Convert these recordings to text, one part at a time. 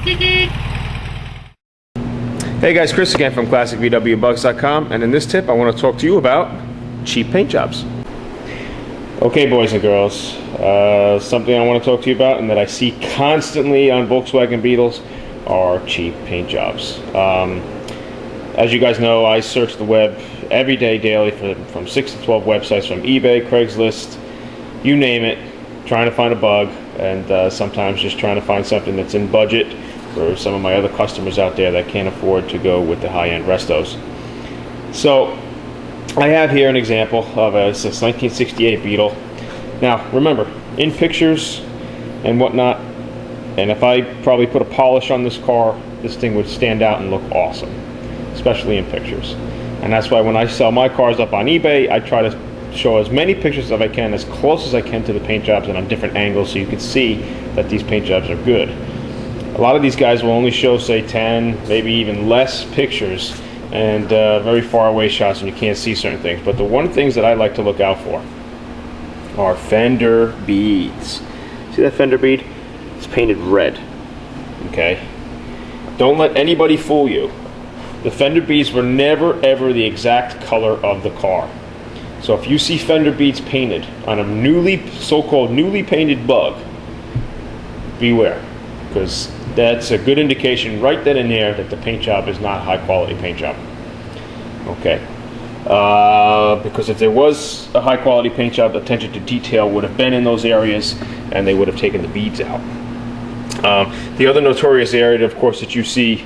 Hey guys, Chris again from ClassicVWBugs.com, and in this tip I want to talk to you about cheap paint jobs. Okay, boys and girls, something I want to talk to you about and that I see constantly on Volkswagen Beetles are cheap paint jobs. As you guys know, I search the web every day, daily, from 6 to 12 websites, from eBay, Craigslist, you name it, trying to find a bug, and sometimes just trying to find something that's in budget for some of my other customers out there that can't afford to go with the high-end restos. So I have here an example of a 1968 Beetle. Now remember, in pictures and whatnot, and if I probably put a polish on this car, this thing would stand out and look awesome, especially in pictures. And that's why when I sell my cars up on eBay, I try to show as many pictures as I can, as close as I can to the paint jobs and on different angles, so you can see that these paint jobs are good. A lot of these guys will only show, say, 10, maybe even less pictures, and very far away shots, and you can't see certain things. But the one things that I like to look out for are fender beads. See that fender bead? It's painted red. Okay? Don't let anybody fool you. The fender beads were never ever the exact color of the car. So if you see fender beads painted on a so-called newly painted bug, beware, because that's a good indication right then and there that the paint job is not a high quality paint job. Okay. Because if there was a high quality paint job, the attention to detail would have been in those areas and they would have taken the beads out. The other notorious area, of course, that you see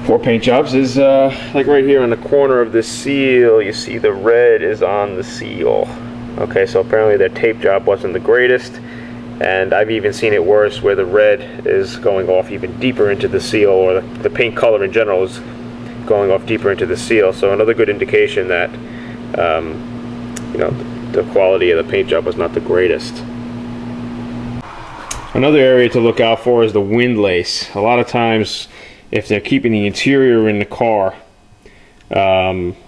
for paint jobs is like right here on the corner of this seal. You see the red is on the seal. Okay, so apparently their tape job wasn't the greatest. And I've even seen it worse, where the red is going off even deeper into the seal, or the paint color in general is going off deeper into the seal. So another good indication that the quality of the paint job was not the greatest. Another area to look out for is the wind lace. A lot of times, if they're keeping the interior in the car,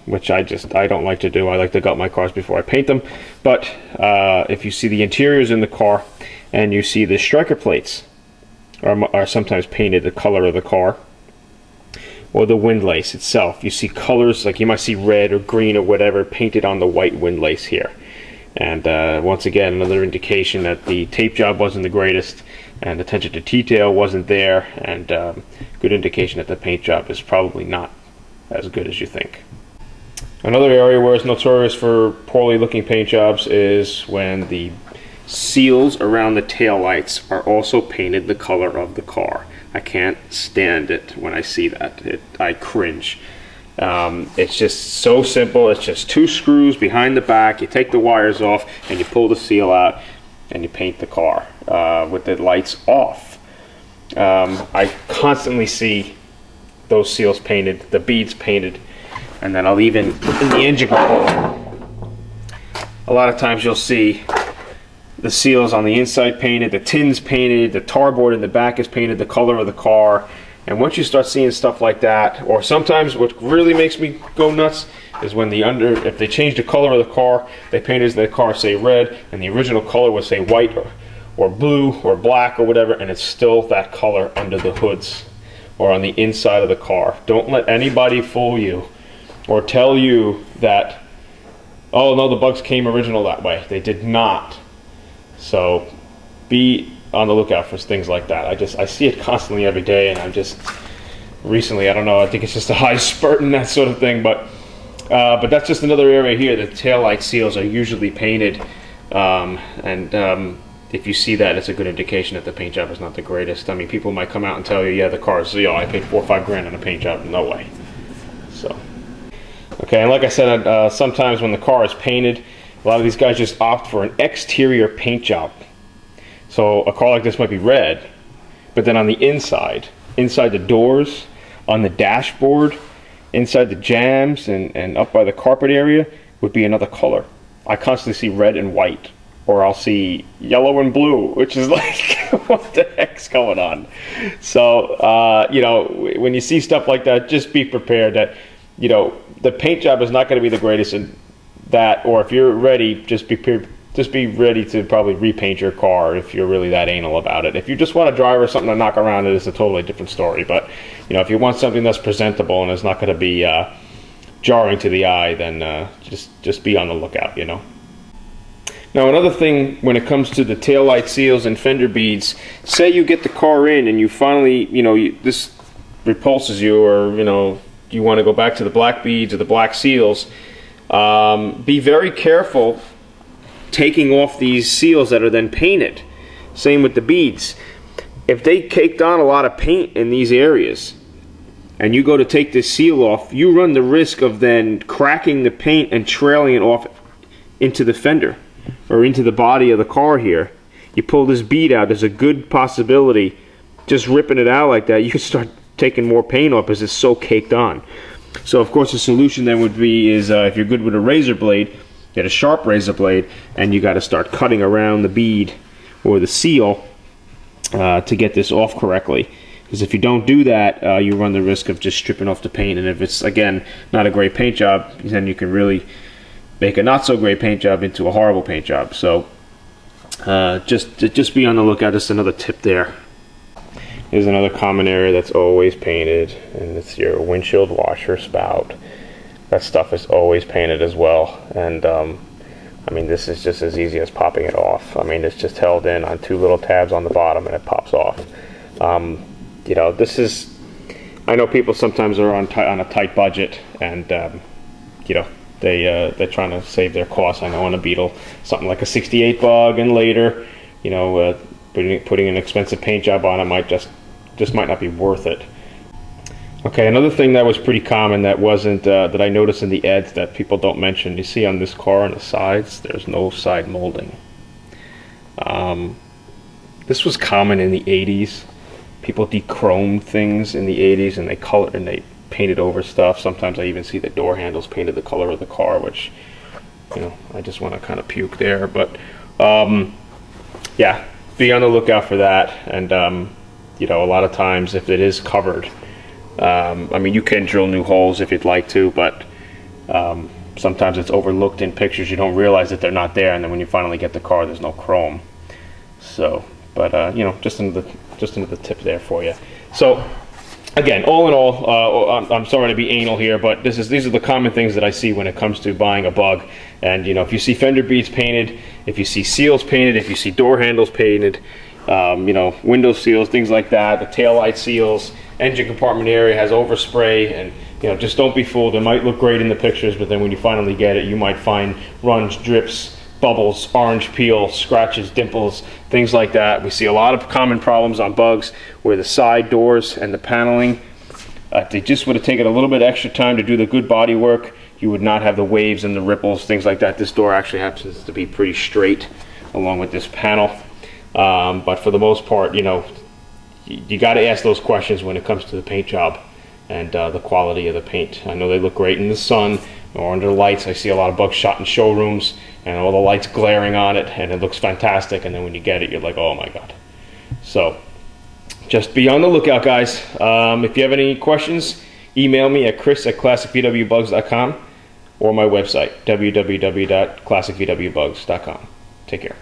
which I don't like to do. I like to gut my cars before I paint them. But if you see the interiors in the car, and you see the striker plates are sometimes painted the color of the car, or the wind lace itself. You see colors, like you might see red or green or whatever painted on the white wind lace here. And once again, another indication that the tape job wasn't the greatest, and attention to detail wasn't there, and good indication that the paint job is probably not as good as you think. Another area where it's notorious for poorly looking paint jobs is when the seals around the taillights are also painted the color of the car. I can't stand it when I see that. I cringe. It's just so simple. It's just two screws behind the back. You take the wires off and you pull the seal out and you paint the car with the lights off. I constantly see those seals painted, the beads painted, and then I'll even, in the engine compartment, a lot of times you'll see the seals on the inside painted, the tins painted, the tarboard in the back is painted the color of the car. And once you start seeing stuff like that, or sometimes what really makes me go nuts is when if they change the color of the car, they painted the car, say, red, and the original color would say white or blue or black or whatever, and it's still that color under the hoods or on the inside of the car. Don't let anybody fool you or tell you that, oh no, the bugs came original that way. They did not. So be on the lookout for things like that. I see it constantly every day, and I'm just recently, I don't know, I think it's just a high spurt and that sort of thing, but that's just another area here. The taillight seals are usually painted, if you see that, it's a good indication that the paint job is not the greatest. I mean, people might come out and tell you, yeah, the car's, I paid $4 or $5 grand on a paint job. No way. So, okay, and like I said, sometimes when the car is painted, a lot of these guys just opt for an exterior paint job. So a car like this might be red, but then on the inside the doors, on the dashboard, inside the jambs, and up by the carpet area would be another color. I constantly see red and white, or I'll see yellow and blue, which is like, what the heck's going on? So, when you see stuff like that, just be prepared that, the paint job is not going to be the greatest in that, or if you're ready, just be just be ready to probably repaint your car if you're really that anal about it. If you just want a driver or something to knock around, it is a totally different story. But you know, if you want something that's presentable and is not going to be jarring to the eye, then just be on the lookout, you know. Now, another thing when it comes to the taillight seals and fender beads, say you get the car in and you finally, you know, this repulses you, or you know, you want to go back to the black beads or the black seals. Be very careful taking off these seals that are then painted. Same with the beads. If they caked on a lot of paint in these areas and you go to take this seal off, you run the risk of then cracking the paint and trailing it off into the fender or into the body of the car here. You pull this bead out, there's a good possibility, just ripping it out like that, you could start taking more paint off because it's so caked on. So of course the solution then would be is if you're good with a razor blade, get a sharp razor blade, and you got to start cutting around the bead or the seal to get this off correctly. Because if you don't do that, you run the risk of just stripping off the paint, and if it's, again, not a great paint job, then you can really make a not so great paint job into a horrible paint job. So just be on the lookout. Just another tip there. Here's another common area that's always painted, and it's your windshield washer spout. That stuff is always painted as well, and I mean, this is just as easy as popping it off. I mean, it's just held in on two little tabs on the bottom and it pops off. You know, this is, I know people sometimes are on a tight budget, and you know, they're trying to save their costs. I know on a Beetle, something like a 68 bug and later, you know, putting an expensive paint job on it might just might not be worth it. Okay, another thing that was pretty common that wasn't, that I noticed in the eds that people don't mention, you see on this car on the sides, there's no side molding. This was common in the 80s. People de-chromed things in the 80s and they colored and they painted over stuff. Sometimes I even see the door handles painted the color of the car, which, you know, I just want to kind of puke there. But yeah, be on the lookout for that. And you know, a lot of times if it is covered, I mean, you can drill new holes if you'd like to, but sometimes it's overlooked in pictures. You don't realize that they're not there, and then when you finally get the car, there's no chrome. So, but you know, just another tip there for you. So, again, all in all, I'm sorry to be anal here, but these are the common things that I see when it comes to buying a bug. And you know, if you see fender beads painted, if you see seals painted, if you see door handles painted, you know, window seals, things like that, the taillight seals, engine compartment area has overspray, and you know, just don't be fooled. It might look great in the pictures, but then when you finally get it, you might find runs, drips, bubbles, orange peel, scratches, dimples, things like that. We see a lot of common problems on bugs where the side doors and the paneling, if they just would have taken a little bit extra time to do the good body work, you would not have the waves and the ripples, things like that. This door actually happens to be pretty straight along with this panel. But for the most part, you know, you got to ask those questions when it comes to the paint job and the quality of the paint. I know they look great in the sun or under the lights. I see a lot of bugs shot in showrooms and all the lights glaring on it, and it looks fantastic, and then when you get it, you're like, oh my god. So just be on the lookout, guys. If you have any questions, email me at chris@classicvwbugs.com or my website, www.classicvwbugs.com. Take care.